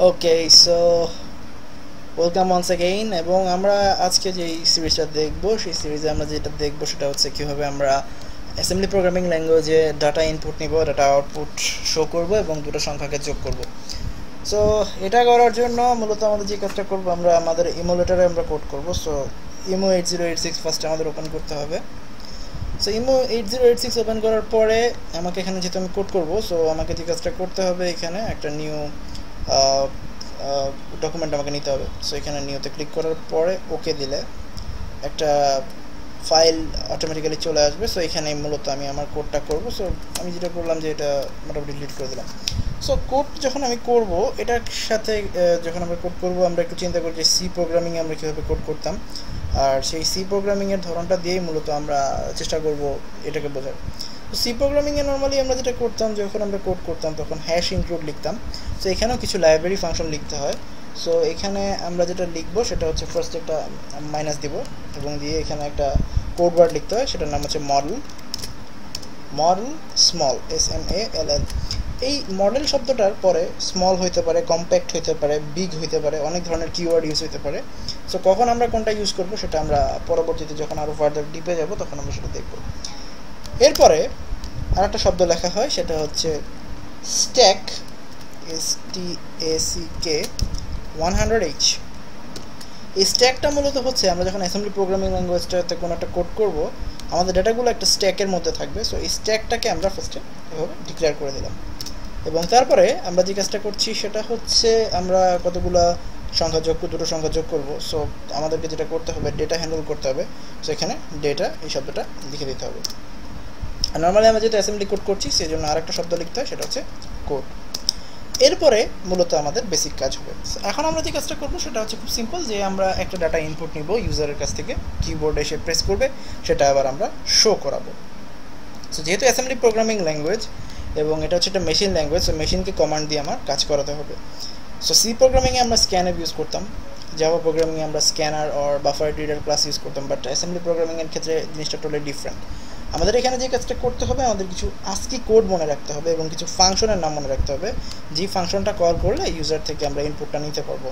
ওকে, so welcome once again. এবং আমরা আজকে যে সিরিজটা দেখব, সেই সিরিজে আমরা যেটা দেখব সেটা হচ্ছে কীভাবে আমরা অ্যাসেম্বলি প্রোগ্রামিং ল্যাঙ্গুয়েজে ডাটা ইনপুট নিব, ডাটা আউটপুট শো করব এবং দুটো সংখ্যাকে যোগ করব। সো এটা করার জন্য মূলত আমাদের যে কাজটা করব, আমরা আমাদের ইমুলেটারে আমরা কোড করব। সো ইমো 8086 ফার্স্টে আমাদের ওপেন করতে হবে। সো ইমো 8086 ওপেন করার পরে আমাকে এখানে যেহেতু আমি কোড করব, সো আমাকে যে কাজটা করতে হবে, এখানে একটা নিউ ডকুমেন্ট আমাকে নিতে হবে। সো এখানে নিউতে ক্লিক করার পরে ওকে দিলে একটা ফাইল অটোমেটিক্যালি চলে আসবে। সো এখানে মূলত আমি আমার কোডটা করব। সো আমি যেটা করলাম যে এটা মোটামুটি ডিলিট করে দিলাম। সো কোড যখন আমি করব, এটার সাথে যখন আমরা কোড করব, আমরা একটু চিন্তা করি যে সি প্রোগ্রামিংয়ে আমরা কীভাবে কোড করতাম, আর সেই সি প্রোগ্রামিংয়ের ধরনটা দিয়েই মূলত আমরা চেষ্টা করব এটাকে বোঝার। সি প্রোগ্রামিংয়ে নর্মালি আমরা যেটা করতাম, যখন আমরা কোড করতাম তখন হ্যাশ ইনক্লুড লিখতাম। সো এখানেও কিছু লাইব্রেরি ফাংশন লিখতে হয়। সো এখানে আমরা যেটা লিখবো সেটা হচ্ছে ফার্স্ট একটা মাইনাস দিব এবং দিয়ে এখানে একটা কোড ওয়ার্ড লিখতে হয়, সেটার নাম হচ্ছে মডেল স্মল SMALL। এই মডেল শব্দটার পরে স্মল হইতে পারে, কম্প্যাক্ট হইতে পারে, বিগ হইতে পারে, অনেক ধরনের কিওয়ার্ড ইউজ হইতে পারে। সো কখন আমরা কোনটা ইউজ করবো সেটা আমরা পরবর্তীতে যখন আরও ফার্দার ডিপে যাব তখন আমরা সেটা দেখব। এরপরে আর একটা শব্দ লেখা হয়, সেটা হচ্ছে স্ট্যাক STACK 100H। এই স্ট্যাকটা মূলত হচ্ছে আমরা যখন অ্যাসেম্বলি প্রোগ্রামিং ল্যাঙ্গুয়েজটাতে কোনো একটা কোড করব, আমাদের ডেটাগুলো একটা স্ট্যাকের মধ্যে থাকবে। সো এই স্ট্যাকটাকে আমরা ফার্স্টে এভাবে ডিক্লেয়ার করে দিলাম এবং তারপরে আমরা যে কাজটা করছি সেটা হচ্ছে আমরা কতগুলো সংখ্যা যোগ, দুটো সংখ্যা যোগ করব। সো আমাদেরকে যেটা করতে হবে, ডেটা হ্যান্ডেল করতে হবে। সো এখানে ডেটা এই শব্দটা লিখে দিতে হবে। আর নর্মালি আমরা যেহেতু অ্যাসেম্বলি কোড করছি সেই জন্য আরেকটা শব্দ লিখতে হয়, সেটা হচ্ছে কোড। এরপরে মূলত আমাদের বেসিক কাজ হবে। এখন আমরা যে কাজটা করবো সেটা হচ্ছে খুব সিম্পল, যে আমরা একটা ডাটা ইনপুট নিব ইউজারের কাছ থেকে, কিবোর্ডে এসে প্রেস করবে, সেটা আবার আমরা শো করাবো। সো যেহেতু অ্যাসেম্বলি প্রোগ্রামিং ল্যাঙ্গুয়েজ এবং এটা হচ্ছে একটা মেশিন ল্যাঙ্গুয়েজ, সো মেশিনকে কমান্ড দিয়ে আমার কাজ করাতে হবে। সো সি প্রোগ্রামিংয়ে আমরা স্ক্যানএফ ইউজ করতাম, জাভা প্রোগ্রামিংয়ে আমরা scanner or buffer reader class use করতাম, বাট অ্যাসেম্বলি প্রোগ্রামিংয়ের ক্ষেত্রে জিনিসটা টোটালি ডিফারেন্ট। আমাদের এখানে যে কাজটা করতে হবে, আমাদের কিছু আস্কি কোড মনে রাখতে হবে এবং কিছু ফাংশনের নাম মনে রাখতে হবে, যে ফাংশনটা কল করলে ইউজার থেকে আমরা ইনপুটটা নিতে পারবো।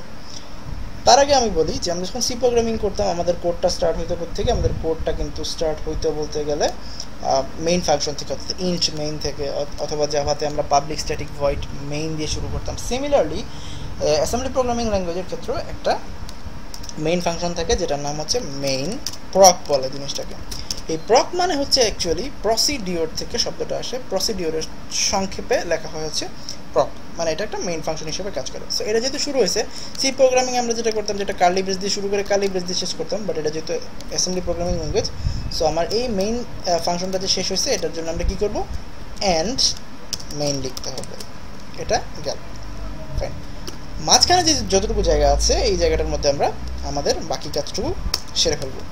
তার আগে আমি বলি যে আমরা যখন সি প্রোগ্রামিং করতাম, আমাদের কোডটা স্টার্ট হইতে থেকে, আমাদের কোডটা কিন্তু স্টার্ট হইতে বলতে গেলে মেইন ফাংশন থেকে, অর্থাৎ ইন্ট মেইন থেকে, অথবা জাভাতে আমরা পাবলিক স্ট্যাটিক ভয়েড মেইন দিয়ে শুরু করতাম। সিমিলারলি অ্যাসেম্বলি প্রোগ্রামিং ল্যাঙ্গুয়েজের ক্ষেত্রেও একটা মেইন ফাংশন থাকে, যেটার নাম হচ্ছে মেইন প্রক বলে জিনিসটাকে। এই প্রক মানে হচ্ছে অ্যাকচুয়ালি প্রসিডিওর থেকে শব্দটা আসে, প্রসিডিওরের সংক্ষেপে লেখা হয় হচ্ছে প্রক, মানে এটা একটা মেইন ফাংশন হিসেবে কাজ করে। সো এটা যেহেতু শুরু হয়েছে সি প্রোগ্রামিং, আমরা যেটা করতাম যেটা কার্লি ব্রেস দিয়ে শুরু করে কার্লি ব্রেস দিয়ে শেষ করতাম, বাট এটা যেহেতু অ্যাসেম্বলি প্রোগ্রামিং ল্যাঙ্গুয়েজ, সো আমার এই মেইন ফাংশনটা যে শেষ হয়েছে, এটার জন্য আমরা কী করবো, অ্যান্ড মেইন লিখতে হবে। এটা গেল ফাইন। মাঝখানে যে যতটুকু জায়গা আছে এই জায়গাটার মধ্যে আমরা আমাদের বাকি কাজটুকু সেরে ফেলবো।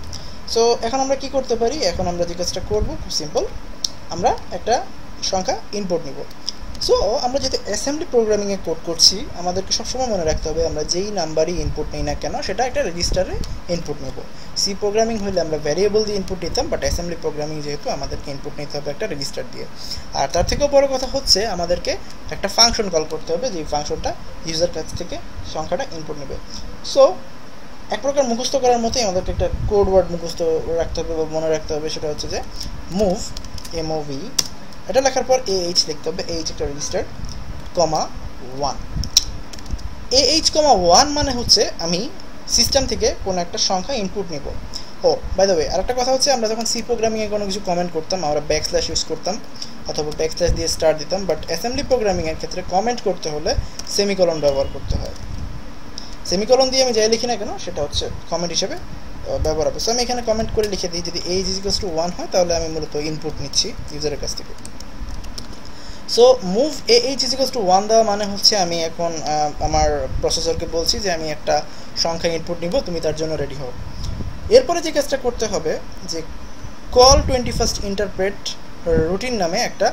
সো এখন আমরা কি করতে পারি, এখন আমরা যে কাজটা করবো খুব সিম্পল, আমরা একটা সংখ্যা ইনপুট নিব। সো আমরা যেহেতু অ্যাসেম্বলি প্রোগ্রামিংয়ে কোড করছি, আমাদেরকে সবসময় মনে রাখতে হবে আমরা যেই নাম্বারই ইনপুট নিই না কেন সেটা একটা রেজিস্টারে ইনপুট নেব। সি প্রোগ্রামিং হলে আমরা ভ্যারিয়েবল দিয়ে ইনপুট নিতাম, বাট অ্যাসেম্বলি প্রোগ্রামিং যেহেতু আমাদেরকে ইনপুট নিতে হবে একটা রেজিস্টার দিয়ে। আর তার থেকেও বড় কথা হচ্ছে আমাদেরকে একটা ফাংশন কল করতে হবে, যে ফাংশনটা ইউজার কাছ থেকে সংখ্যাটা ইনপুট নেবে। সো এক প্রকার মুখস্থ করার মতোই আমাদেরকে একটা কোড ওয়ার্ড মুখস্থ রাখতে হবে বা মনে রাখতে হবে, সেটা হচ্ছে যে মুভ MOV, এটা লেখার পর AH লিখতে হবে, AH একটা রেজিস্টার, কমা 1। AH,1 মানে হচ্ছে আমি সিস্টেম থেকে কোনো একটা সংখ্যা ইনপুট নেব। ও বাই দ্য ওয়ে, আরেকটা কথা হচ্ছে, আমরা যখন সি প্রোগ্রামিংয়ে কোনো কিছু কমেন্ট করতাম আমরা ব্যাকস্ল্যাশ ইউজ করতাম অথবা ব্যাকস্ল্যাশ দিয়ে স্টার দিতাম, বাট অ্যাসেম্বলি প্রোগ্রামিংয়ের ক্ষেত্রে কমেন্ট করতে হলে সেমিকলন ব্যবহার করতে হয়। সেমিকলন দিয়ে আমি যাই লিখি না কেন সেটা হচ্ছে কমেন্ট হিসেবে ব্যবহার হবে। সো আমি এখানে কমেন্ট করে লিখে দিই, যদি AH = 1 হয় তাহলে আমি মূলত ইনপুট নিচ্ছি ইউজারের কাছ থেকে। সো মুভ AH = 1 দেওয়া মানে হচ্ছে আমি এখন আমার প্রসেসরকে বলছি যে আমি একটা সংখ্যা ইনপুট নিব, তুমি তার জন্য রেডি হও। এরপরে যে কাজটা করতে হবে, যে কল 21st ইন্টারপ্রেট রুটিন নামে একটা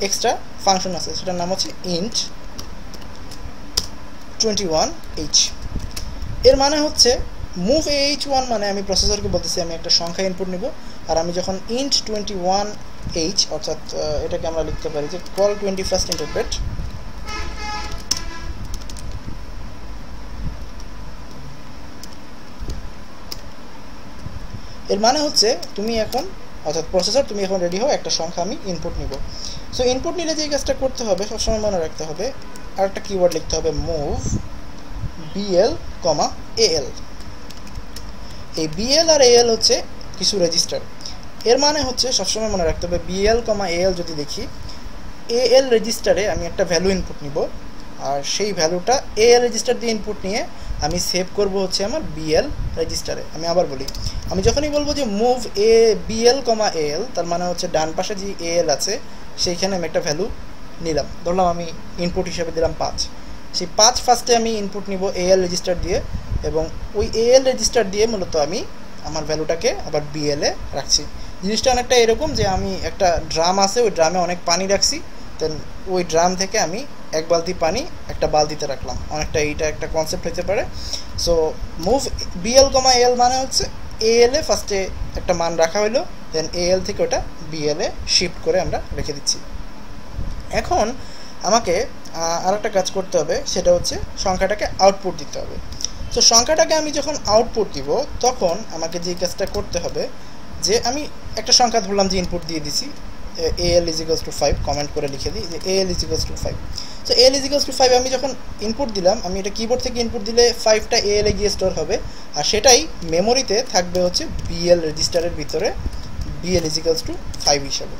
এক্সট্রা ফাংশন আছে, সেটার নাম হচ্ছে int 21h। এর মানে হচ্ছে মুভ AH1 মানে আমি প্রসেসরকে বলতেছি আমি একটা সংখ্যা ইনপুট নিব, আর আমি যখন int 21h, অর্থাৎ এটাকে আমরা লিখতে পারি যে কল 21st ইন্টারপ্রেট এর মানে হচ্ছে তুমি এখন, অর্থাৎ প্রসেসর তুমি এখন রেডি হও, একটা সংখ্যা আমি ইনপুট নিব। সো ইনপুট নিলে যে কাজটা করতে হবে সবসময় মনে রাখতে হবে, আর একটা কিওয়ার্ড লিখতে হবে মুভ বিএল কমা এএল। এই বিএল আর এএল হচ্ছে কিছু রেজিস্টার। এর মানে হচ্ছে সবসময় মনে রাখতে হবে বিএল কমা এএল যদি দেখি, এএল রেজিস্টারে আমি একটা ভ্যালু ইনপুট নিব, আর সেই ভ্যালুটা এএল রেজিস্টার দিয়ে ইনপুট নিয়ে আমি সেভ করব হচ্ছে আমার বিএল রেজিস্টারে। আমি আবার বলি, আমি যখনই বলবো যে মুভ এ বিএল কমা এএল, তার মানে হচ্ছে ডান পাশে যে এএল আছে সেইখানে আমি একটা ভ্যালু নিলাম, ধরলাম আমি ইনপুট হিসেবে দিলাম 5। সেই 5 ফার্স্টে আমি ইনপুট নিব এএল রেজিস্টার দিয়ে, এবং ওই এএল রেজিস্টার দিয়ে মূলত আমি আমার ভ্যালুটাকে আবার বিএলে রাখছি। জিনিসটা অনেকটা এরকম যে আমি একটা ড্রাম আছে, ওই ড্রামে অনেক পানি রাখছি, দেন ওই ড্রাম থেকে আমি এক বালতি পানি একটা বালতিতে রাখলাম, অনেকটা এইটা একটা কনসেপ্ট হতে পারে। সো মুভ বিএল কমা এল মানে হচ্ছে এএল এ ফার্স্টে একটা মান রাখা হইলো, দেন এএল থেকে ওটা বিএল এ শিফট করে আমরা রেখে দিচ্ছি। এখন আমাকে আর একটা কাজ করতে হবে, সেটা হচ্ছে সংখ্যাটাকে আউটপুট দিতে হবে। সো সংখ্যাটাকে আমি যখন আউটপুট দিব তখন আমাকে যে কাজটা করতে হবে, যে আমি একটা সংখ্যা ধরলাম যে ইনপুট দিয়ে দিছি AL = 5, কমেন্ট করে লিখে দিই যে AL = 5। সো AL = 5 আমি যখন ইনপুট দিলাম, আমি এটা কিবোর্ড থেকে ইনপুট দিলে 5টা AL এ গিয়ে স্টোর হবে, আর সেটাই মেমোরিতে থাকবে হচ্ছে BL রেজিস্টারের ভিতরে BL = 5 হিসাবে।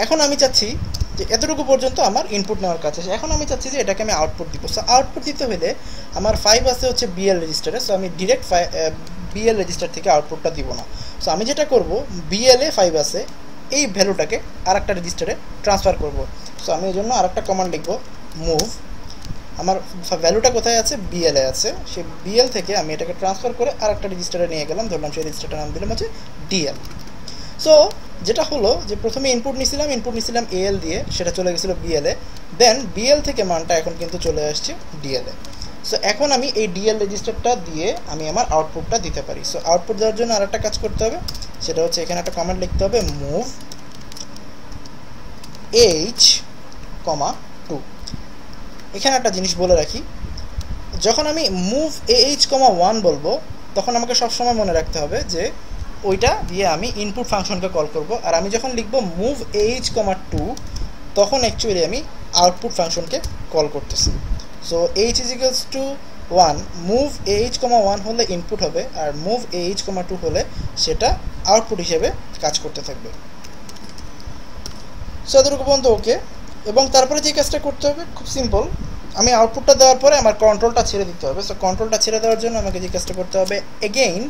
এখন আমি চাচ্ছি যে এতটুকু পর্যন্ত আমার ইনপুট নেওয়ার কাছে, এখন আমি চাচ্ছি যে এটাকে আমি আউটপুট দিব। সো আউটপুট দিতে হলে আমার 5 আছে হচ্ছে BL রেজিস্টারে, সো আমি ডিরেক্ট BL রেজিস্টার থেকে আউটপুটটা দিব না। সো আমি যেটা করব, BL এ 5 আছে, এই ভ্যালুটাকে আর একটা রেজিস্টারে ট্রান্সফার করব। সো আমি এই জন্য আর একটা কমান্ড লিখব, মুভ, আমার ভ্যালুটা কোথায় আছে, BL এ আছে, সেই BL থেকে আমি এটাকে ট্রান্সফার করে আর একটা রেজিস্টারে নিয়ে গেলাম, ধরলাম সেই রেজিস্টারটার নাম দিলাম হচ্ছে DL। সো যেটা হলো যে প্রথমে ইনপুট নিছিলাম AL দিয়ে, সেটা চলে গেছিলো BL এ, দেন BL থেকে মানটা এখন কিন্তু চলে আসছে DL এ। সো এখন আমি এই DL রেজিস্টারটা দিয়ে আমি আমার আউটপুটটা দিতে পারি। সো আউটপুট দেওয়ার জন্য আর একটা কাজ করতে হবে, সেটা হচ্ছে এখানে একটা কমেন্ট লিখতে হবে, মুভ H,2। এখানে একটা জিনিস বলে রাখি, যখন আমি মুভ AH,1 বলবো তখন আমাকে সবসময় মনে রাখতে হবে যে ওইটা দিয়ে আমি ইনপুট ফাংশনকে কল করব, আর আমি যখন লিখব মুভ AH,2 তখন অ্যাকচুয়ালি আমি আউটপুট ফাংশনকে কল করতেছি। সো H = 1, মুভ AH,1 হলে ইনপুট হবে, আর মুভ AH,2 হলে সেটা আউটপুট হিসেবে কাজ করতে থাকবে। সো এতটুকু পর্যন্ত ওকে। এবং তারপরে যে কাজটা করতে হবে খুব সিম্পল, আমি আউটপুটটা দেওয়ার পরে আমার কন্ট্রোলটা ছেড়ে দিতে হবে। সো কন্ট্রোলটা ছেড়ে দেওয়ার জন্য আমাকে যে কাজটা করতে হবে, again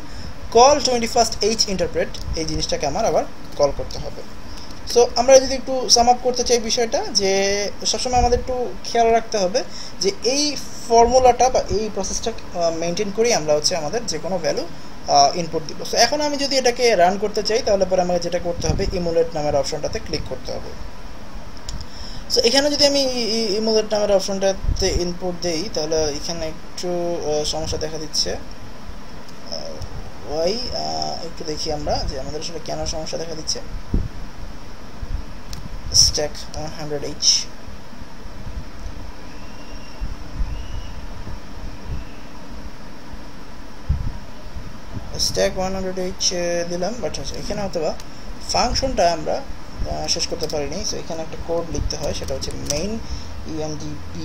call 21st H interpret, এই জিনিসটাকে আমার আবার কল করতে হবে। সো আমরা যদি একটু সাম আপ করতে চাই বিষয়টা, যে সবসময় আমাদের একটু খেয়াল রাখতে হবে যে এই ফর্মুলাটা বা এই প্রসেসটা মেনটেন করেই আমরা হচ্ছে আমাদের যে কোনো ভ্যালু ইনপুট দিব। সো এখন আমি যদি এটাকে রান করতে চাই, তাহলে পরে আমাকে যেটা করতে হবে, ইমুলেট নামের অপশনটাতে ক্লিক করতে হবে। সো এখানে যদি আমি ইমুলেট নামের অপশনটাতে ইনপুট দেই, তাহলে এখানে একটু সমস্যা দেখা দিচ্ছে। ওয়াই একটু দেখি আমরা যে আমাদের আসলে কেন সমস্যা দেখা দিচ্ছে। স্ট্যাক 100H, স্ট্যাক 100H দিলাম, বাট এখানে হয়তো বা ফাংশনটা আমরা শেষ করতে পারিনি। সো এখানে একটা কোড লিখতে হয়, সেটা হচ্ছে মেইন UNDP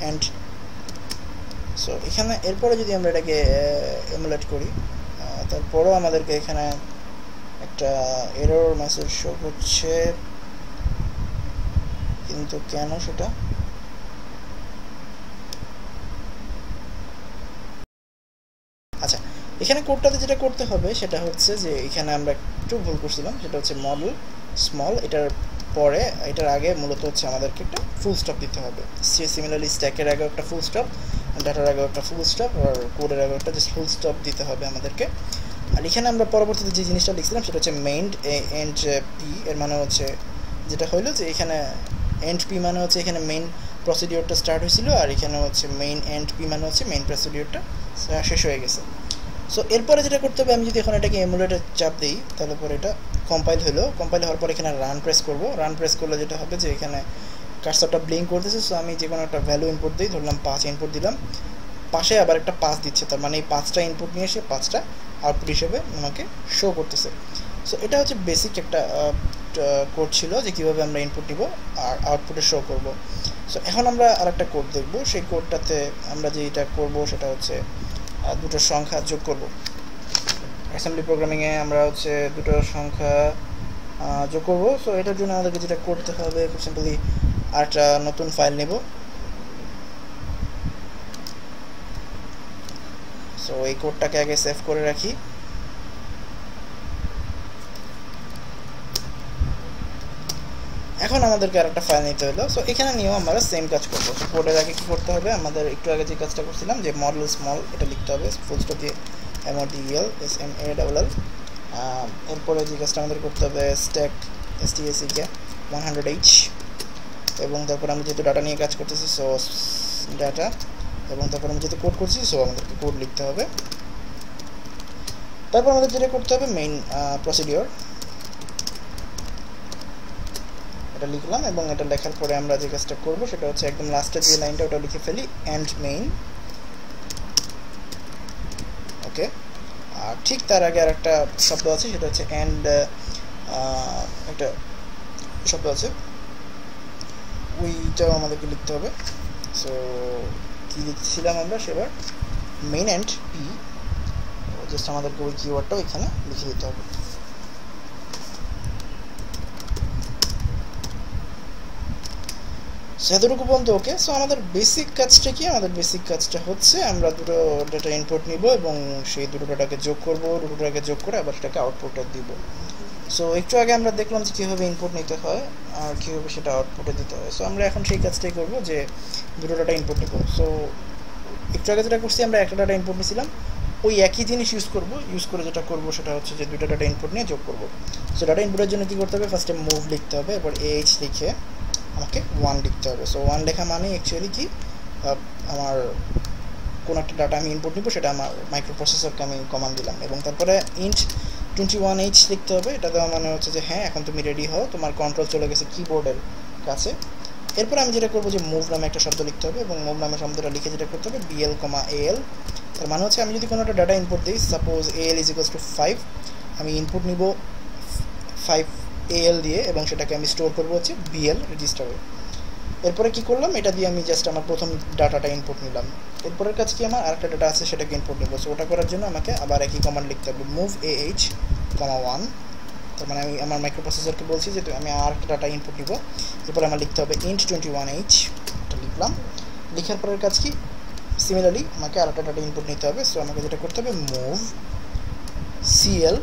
অ্যান্ড। সো এখানে এরপরে যদি আমরা এটাকে এমুলেট করি, তারপরেও আমাদেরকে এখানে একটা এরর মেসেজ শো হচ্ছে, কিন্তু কেন সেটা, আচ্ছা এখানে কোডটাতে যেটা করতে হবে সেটা হচ্ছে যে এখানে আমরা একটু ভুল করছিলাম, সেটা হচ্ছে মডেল স্মল, এটার পরে এটার আগে মূলত হচ্ছে আমাদেরকে একটা ফুল স্টপ দিতে হবে। সিমিলারলি স্ট্যাকের আগে একটা ফুল স্টপ, ডাটার আগে একটা ফুল স্টপ, আর কোডের আগে একটা জাস্ট ফুল স্টপ দিতে হবে আমাদেরকে। আর এখানে আমরা পরবর্তীতে যে জিনিসটা লিখছিলাম সেটা হচ্ছে মেইন এন্ড পি, এর মানে হচ্ছে যেটা হইলো যে এখানে এন্ড পি মানে হচ্ছে এখানে মেইন প্রসিডিওরটা স্টার্ট হয়েছিল, আর এখানে হচ্ছে মেইন এন্ড পি মানে হচ্ছে মেইন প্রসিডিওরটা শেষ হয়ে গেছে। সো এরপরে যেটা করতে হবে, আমি যদি এখন এটাকে এমুলেটর চাপ দিই, তাহলে পরে এটা কম্পাইল হলো, কম্পাইল হওয়ার পর এখানে রান প্রেস করব। রান প্রেস করলে যেটা হবে যে এখানে কার্সরটা ব্লিঙ্ক করতেছে। সো আমি যে কোনো একটা ভ্যালু ইনপুট দিই, ধরলাম 5 ইনপুট দিলাম, পাশে আবার একটা 5 দিচ্ছে, তার মানে এই 5টা ইনপুট নিয়ে এসে 5টা আউটপুট হিসেবে আমাকে শো করতেছে। সো এটা হচ্ছে বেসিক একটা কোড ছিল যে কীভাবে আমরা ইনপুট নিব আর আউটপুটে শো করব। সো এখন আমরা আরেকটা কোড দেখব। সেই কোডটাতে আমরা যেটা করব সেটা হচ্ছে দুটো সংখ্যা যোগ করব। অ্যাসেম্বলি প্রোগ্রামিংয়ে আমরা হচ্ছে দুটো সংখ্যা যোগ করব। সো এটার জন্য আমাদেরকে যেটা করতে হবে খুব সিম্পলি আরেকটা নতুন ফাইল নেব। সো এই কোডটাকে আগে সেভ করে রাখি। এখন আমাদেরকে আরেকটা ফাইল নিতে হলো। সো এখানে নিয়েও আমরা সেম কাজ করবো। সো কোডের আগে কী করতে হবে, আমাদের একটু আগে যে কাজটা করছিলাম যে মডেল স্মল এটা লিখতে হবে ফুল স্টপ দিয়ে MODEL SMALL। এরপরে যে কাজটা আমাদের করতে হবে স্ট্যাক STACK 100H, এবং তারপর আমরা যেহেতু ডাটা নিয়ে কাজ করতেছি সো ডাটা, এবং তারপর আমি যেহেতু কোড করছি সো আমাদেরকে কোড লিখতে হবে। তারপর আমাদের যেটা করতে হবে মেইন প্রসিডিওর, এটা লিখলাম এবং এটা লেখার পরে আমরা যে কাজটা করবো সেটা হচ্ছে একদম লাস্টের যে লাইনটা ওটা লিখে ফেলি এন্ড মেইন। ওকে, আর ঠিক তার আগে আর একটা শব্দ আছে সেটা হচ্ছে এন্ড, একটা শব্দ আছে ওইটাও আমাদেরকে লিখতে হবে। সো কী লিখছিলাম আমরা সেবার মেইন এন্ড পি, জাস্ট আমাদেরকে ওই কিওয়ার্ডটাও এখানে লিখে দিতে হবে। এতটুকু পর্যন্ত ওকে। সো আমাদের বেসিক কাজটা কি, আমাদের বেসিক কাজটা হচ্ছে আমরা দুটো ডাটা ইনপুট নিব এবং সেই দুটো ডাটাকে যোগ করব, দুটো ডাটাকে যোগ করে আবার সেটাকে আউটপুটে দিব। সো একটু আগে আমরা দেখলাম যে কীভাবে ইনপুট নিতে হয় আর কীভাবে সেটা আউটপুটে দিতে হয়। সো আমরা এখন সেই কাজটাই করব যে দুটো ডাটা ইনপুট নিব। সো একটু আগে যেটা করছি আমরা একটা ডাটা ইনপুট নিয়েছিলাম, ওই একই জিনিস ইউজ করে যেটা করব সেটা হচ্ছে যে দুটো ডাটা ইনপুট নিয়ে যোগ করব। সো ডাটা ইনপুটের জন্য কী করতে হবে, ফার্স্টে মুভ লিখতে হবে, এরপর AH লিখে আমাকে 1 লিখতে হবে। সো 1 লেখা মানে অ্যাকচুয়ালি কি আমার কোনো একটা ডাটা আমি ইনপুট নিব, সেটা আমার মাইক্রো প্রসেসরকে আমি কমান্ড দিলাম, এবং তারপরে ইন্ট 21H লিখতে হবে। এটা দেওয়া মানে হচ্ছে যে হ্যাঁ এখন তুমি রেডি হও, তোমার কন্ট্রোল চলে গেছে কিবোর্ডের কাছে। এরপর আমি যেটা করবো যে মুভ নামে একটা শব্দ লিখতে হবে, এবং মুভ নামে শব্দটা লিখে যেটা করতে হবে BL, AL। তার মানে হচ্ছে আমি যদি কোনো একটা ডাটা ইনপুট দিই, সাপোজ AL = 5, আমি ইনপুট নিব 5 AL দিয়ে এবং সেটাকে আমি স্টোর করবো হচ্ছে BL রেজিস্টারে। এরপরে কি করলাম, এটা দিয়ে আমি জাস্ট আমার প্রথম ডাটাটা ইনপুট নিলাম। এরপরের কাজ কি, আমার আরেকটা ডাটা আছে সেটাকে ইনপুট নেব। সো ওটা করার জন্য আমাকে আবার একই কমান্ড লিখতে হবে মুভ AH, 1। তার মানে আমি আমার মাইক্রো প্রসেসরকে বলছি যে আমি আরেকটা ডাটা ইনপুট নিব। এরপরে আমার লিখতে হবে int 21H, এটা লিখলাম। লিখার পরের কাজ কি, সিমিলারলি আমাকে আরেকটা ডাটা ইনপুট নিতে হবে। সো আমাকে যেটা করতে হবে মুভ CL,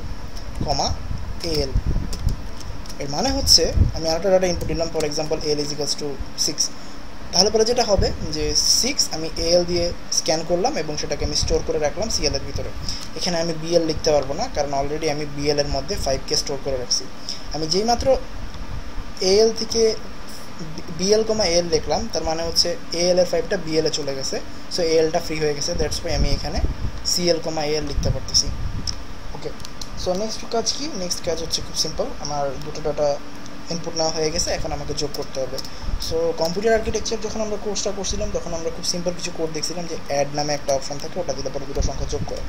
AL। এর মানে হচ্ছে আমি আরেকটা ডাটা ইনপুট নিলাম, ফর এক্সাম্পল AL = 6। তাহলে পরে যেটা হবে যে 6 আমি AL দিয়ে স্ক্যান করলাম এবং সেটাকে আমি স্টোর করে রাখলাম CL এর ভিতরে। এখানে আমি BL লিখতে পারবো না, কারণ অলরেডি আমি BL এর মধ্যে 5কে স্টোর করে রাখছি। আমি যেই মাত্র AL থেকে BL, AL লিখলাম, তার মানে হচ্ছে AL এর 5টা BL এ চলে গেছে। সো ALটা ফ্রি হয়ে গেছে, দ্যাটস ওয়াই আমি এখানে CL, AL লিখতে পারতেছি। ওকে, সো নেক্সট কাজ কি, নেক্সট কাজ হচ্ছে খুব সিম্পল, আমার দুটো ডাটা ইনপুট নেওয়া হয়ে গেছে, এখন আমাকে যোগ করতে হবে। সো কম্পিউটার আর্কিটেকচার যখন আমরা কোর্সটা করছিলাম তখন আমরা খুব সিম্পল কিছু কোড দেখছিলাম যে অ্যাড নামে একটা অপশন থাকে, ওটা দিলে পরে দুটো সংখ্যা যোগ করে।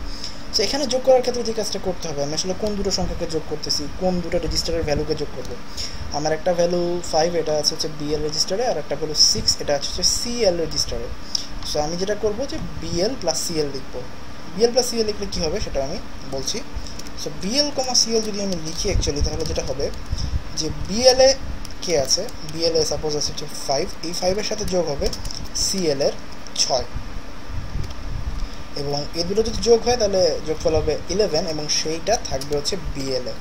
সো এখানে যোগ করার ক্ষেত্রে যে কাজটা করতে হবে, আমি আসলে কোন দুটো সংখ্যাকে যোগ করতেছি, কোন দুটো রেজিস্টারের ভ্যালুকে যোগ করবো। আমার একটা ভ্যালু 5, এটা আছে হচ্ছে BL রেজিস্টারে, আর একটা ভ্যালু 6, এটা আছে হচ্ছে CL রেজিস্টারে। সো আমি যেটা করবো যে BL + CL লিখবো। BL + CL লিখলে কী হবে সেটা আমি বলছি। সো BL, CL যদি আমি লিখি অ্যাকচুয়ালি, তাহলে যেটা হবে যে BL এ কে আছে, BL এ সাপোজ আছে হচ্ছে 5, এই 5-এর সাথে যোগ হবে CL এর 6, এবং এই দুটো যদি যোগ হয় তাহলে যোগফল হবে 11, এবং সেইটা থাকবে হচ্ছে BL এ।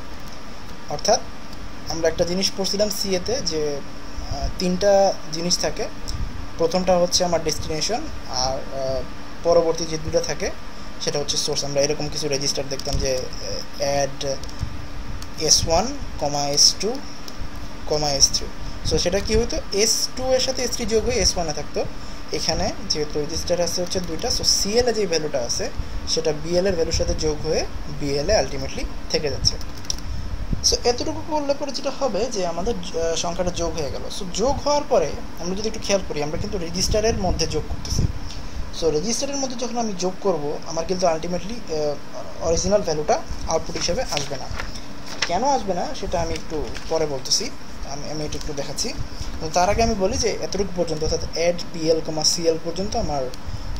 অর্থাৎ আমরা একটা জিনিস পড়ছিলাম CA তে যে 3টা জিনিস থাকে, প্রথমটা হচ্ছে আমার ডেস্টিনেশন, আর পরবর্তী যে দুটো থাকে সেটা হচ্ছে সোর্স। আমরা এরকম কিছু রেজিস্টার দেখতাম যে add S1, S2, S3। So সেটা কি হতো, S2 এর সাথে S3 যোগ হয়ে S1 এ থাকতো। এখানে যেহেতু রেজিস্টার আছে হচ্ছে 2টা, সো CL এ যে ভ্যালুটা আছে সেটা BL এর ভ্যালুর সাথে যোগ হয়ে BL এ আলটিমেটলি থেকে যাচ্ছে। সো এতটুকু করলে পরে যেটা হবে যে আমাদের সংখ্যাটা যোগ হয়ে গেল। সো যোগ হওয়ার পরে আমরা যদি একটু খেয়াল করি, আমরা কিন্তু রেজিস্টারের মধ্যে যোগ করতেছি। সো রেজিস্টারের মধ্যে যখন আমি যোগ করব, আমার কিন্তু আলটিমেটলি অরিজিনাল ভ্যালুটা আউটপুট হিসেবে আসবে না। কেন আসবে না সেটা আমি একটু পরে বলতেছি, আমি এটা একটু দেখাচ্ছি। তার আগে আমি বলি যে এতটুকু পর্যন্ত অর্থাৎ অ্যাড বিএল কমা সিএল পর্যন্ত আমার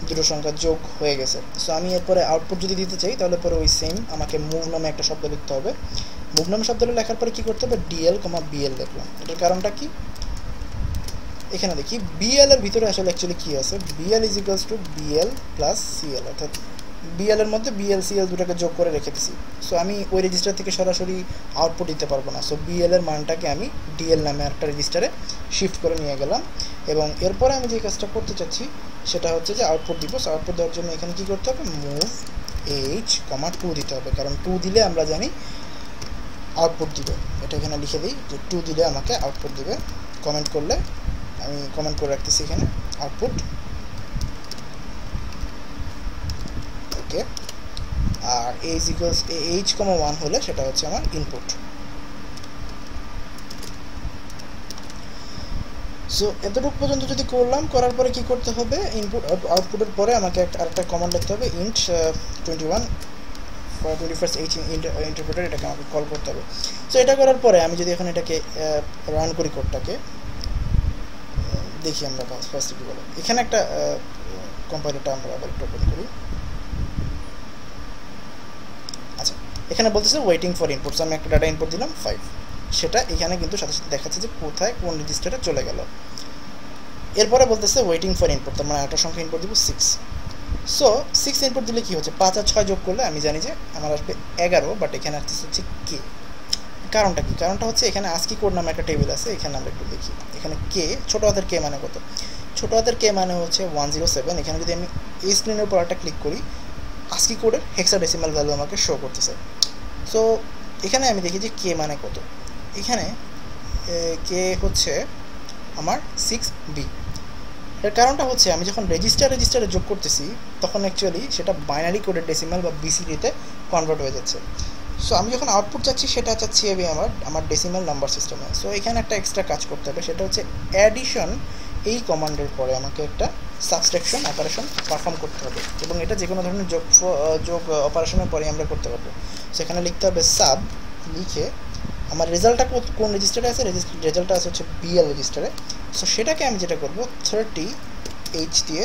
দুটো সংখ্যা যোগ হয়ে গেছে। সো আমি এরপরে আউটপুট যদি দিতে চাই তাহলে পরে ওই সেম আমাকে মুভ নামে একটা শব্দ লিখতে হবে। মুভ নামে শব্দটা লেখার পরে কী করতে হবে, ডিএল কমা বিএল লিখলাম। এটার কারণটা কি, এখানে দেখি বিএল এর ভিতরে আসলে অ্যাকচুয়ালি কী আছে, BL is equals to BL plus CL, অর্থাৎ বিএল এর মধ্যে বিএল সিএল দুটাকে যোগ করে রেখে দিছি। সো আমি ওই রেজিস্টার থেকে সরাসরি আউটপুট দিতে পারবো না। সো বিএল এর মানটাকে আমি ডিএল নামে একটা রেজিস্টারে শিফট করে নিয়ে গেলাম, এবং এরপরে আমি যে কাজটা করতে চাচ্ছি সেটা হচ্ছে যে আউটপুট দিব। সো আউটপুট দেওয়ার জন্য এখানে কী করতে হবে, মুভ এইচ কমা 2 দিতে হবে, কারণ 2 দিলে আমরা জানি আউটপুট দিবে। এটা এখানে লিখে দিই যে 2 দিলে আমাকে আউটপুট দিবে। কমেন্ট করলে আমি কমেন্ট করে রাখতেছি এখানে আউটপুট, ওকে। আর এইচ কমা 1 হলে সেটা হচ্ছে আমার ইনপুট। সো এতটুকু পর্যন্ত যদি করলাম, করার পরে কি করতে হবে, ইনপুট আউটপুটের পরে আমাকে আরেকটা কমান্ড লিখতে হবে, int 21 for 21st H interpreter, এটাকে আমাকে কল করতে হবে। সো এটা করার পরে আমি যদি এখন এটাকে রান করি, কোডটাকে দেখি আমরা ফার্স্ট কি বলে। এখানে একটা কম্পাইলারটা আমরা আবার একটু ওপেন করি। আচ্ছা, এখানে বলতেছে ওয়েটিং ফর ইনপুটস, আমি একটা ডাটা ইনপুট দিলাম 5, সেটা এখানে কিন্তু সাথে সাথে দেখাচ্ছে যে কোথায় কোন রেজিস্টারে চলে গেল। এরপরে বলতেছে ওয়েটিং ফর ইনপুট, তার মানে একটা সংখ্যা ইনপুট দিব 6। সো 6 ইনপুট দিলে কী হচ্ছে, 5 আর 6 যোগ করলে আমি জানি যে আমার আসবে 11, বাট এখানে আসতেছে হচ্ছে কে। কারণটা কি, কারণটা হচ্ছে এখানে আজকি কোড নামে একটা টেবিল আছে, এখানে আমরা একটু দেখি। এখানে কে, ছোটো হাতের কে মানে কত, ছোটো হাতের কে মানে হচ্ছে 107। এখানে যদি আমি এই স্ক্রিনের উপর একটা ক্লিক করি, আজকি কোডের হেক্সাডেসিমাল ভ্যালু আমাকে শো করতেছে। সো এখানে আমি দেখি যে কে মানে কত, এখানে কে হচ্ছে আমার 6B। এর কারণটা হচ্ছে আমি যখন রেজিস্টারে যোগ করতেছি তখন অ্যাকচুয়ালি সেটা বাইনারি কোডের ডেসিমাল বা বিসিডিতে কনভার্ট হয়ে যাচ্ছে। সো আমি যখন আউটপুট চাচ্ছি সেটা চাচ্ছি আমি আমার ডেসিমাল নাম্বার সিস্টেমে। সো এখানে একটা এক্সট্রা কাজ করতে হবে, সেটা হচ্ছে অ্যাডিশন, এই কমান্ডের পরে আমাকে একটা সাবস্ট্রাকশন অপারেশন পারফর্ম করতে হবে, এবং এটা যে কোনো ধরনের যোগ অপারেশনের পরে আমরা করতে পারবো। সেখানে লিখতে হবে সাব, লিখে আমার রেজাল্টটা কোন রেজিস্টারে আছে, রেজাল্টটা আছে হচ্ছে বিএল রেজিস্টারে। সো সেটাকে আমি যেটা করবো 30H দিয়ে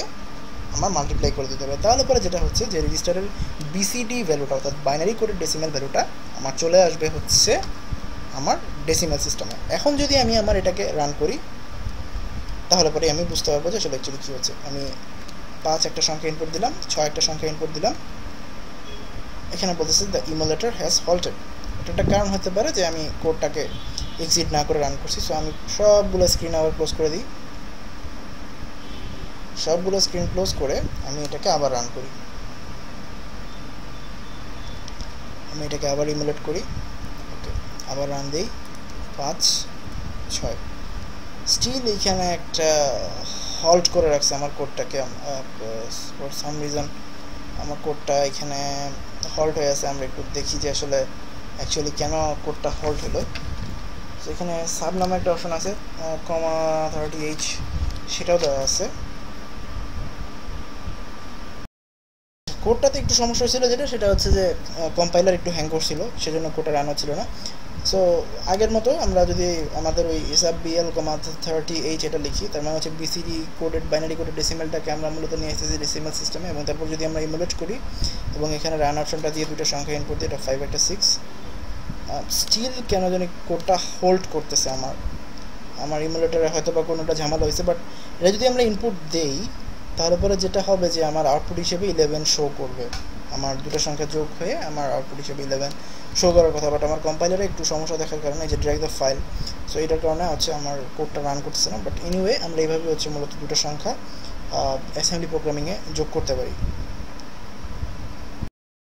আমার মাল্টিপ্লাই করে দিতে হবে। তাহলে পরে যেটা হচ্ছে যে রেজিস্টারের বিসিডি ভ্যালুটা, অর্থাৎ বাইনারি কোডের ডেসিমাল ভ্যালুটা আমার চলে আসবে হচ্ছে আমার ডেসিমাল সিস্টেমে। এখন যদি আমি আমার এটাকে রান করি তাহলে পরে আমি বুঝতে পারবো যে আসলে অ্যাকচুয়ালি কী হচ্ছে। আমি 5 একটা সংখ্যা ইনপুট দিলাম, 6 একটা সংখ্যা ইনপুট দিলাম, এখানে বলতেছে দ্য ইমুলেটর হ্যাজ হল্টেড। এটা একটা কারণ হতে পারে যে আমি কোডটাকে এক্সিট না করে রান করছি। সো আমি সবগুলো স্ক্রিন আবার ক্লোজ করে দিই, সবগুলো স্ক্রিন ক্লোজ করে আমি এটাকে আবার রান করি, আমি এটাকে আবার ইমুলেট করি, ওকে, আবার রান দিই 5 6। স্টিল এইখানে একটা হল্ট করে রাখছে আমার কোডটাকে, ফর সাম রিজন আমার কোডটা এখানে হল্ট হয়ে আছে। আমরা একটু দেখি যে আসলে অ্যাকচুয়ালি কেন কোডটা হল্ট হলো। তো এখানে সাব নামে একটা অপশন আছে, কমা 30H, সেটাও দেওয়া আছে। কোডটাতে একটু সমস্যা হয়েছিল, সেটা হচ্ছে যে কম্পাইলার একটু হ্যাং করছিল, সেজন্য কোডটা রান হচ্ছিল না। সো আগের মতো আমরা যদি আমাদের ওই এসআব বিএল কমা 30H এটা লিখি, তার মানে হচ্ছে বিসিডি কোডেড বাইনারি কোডেড ডেসিমালটাকে আমরা মূলত নিয়ে এসেছি ডেসিমাল সিস্টেমে, এবং তারপর যদি আমরা ইমুলেট করি এবং এখানে রান অপশনটা দিয়ে দুটো সংখ্যা ইনপুট দিই, এটা 5 একটা 6, স্টিল কেন জানি কোডটা হোল্ড করতেছে। আমার ইমুলেটারে হয়তো বা কোনোটা ঝামেলা হয়েছে, বাট এটা যদি আমরা ইনপুট দেই তাহলে পরে যেটা হবে যে আমার আউটপুট হিসেবে 11 শো করবে। আমার দুটো সংখ্যা যোগ হয়ে আমার আউটপুট হিসেবে 11 শো করার কথা, বাট আমার কম্পাইলারে একটু সমস্যা দেখার কারণে যে ড্র্যাগ দ্য ফাইল, সো এটার কারণে হচ্ছে আমার কোডটা রান করতেছে না। বাট এনিওয়ে আমরা এইভাবে হচ্ছে মূলত দুটো সংখ্যা অ্যাসেম্বলি প্রোগ্রামিংয়ে যোগ করতে পারি।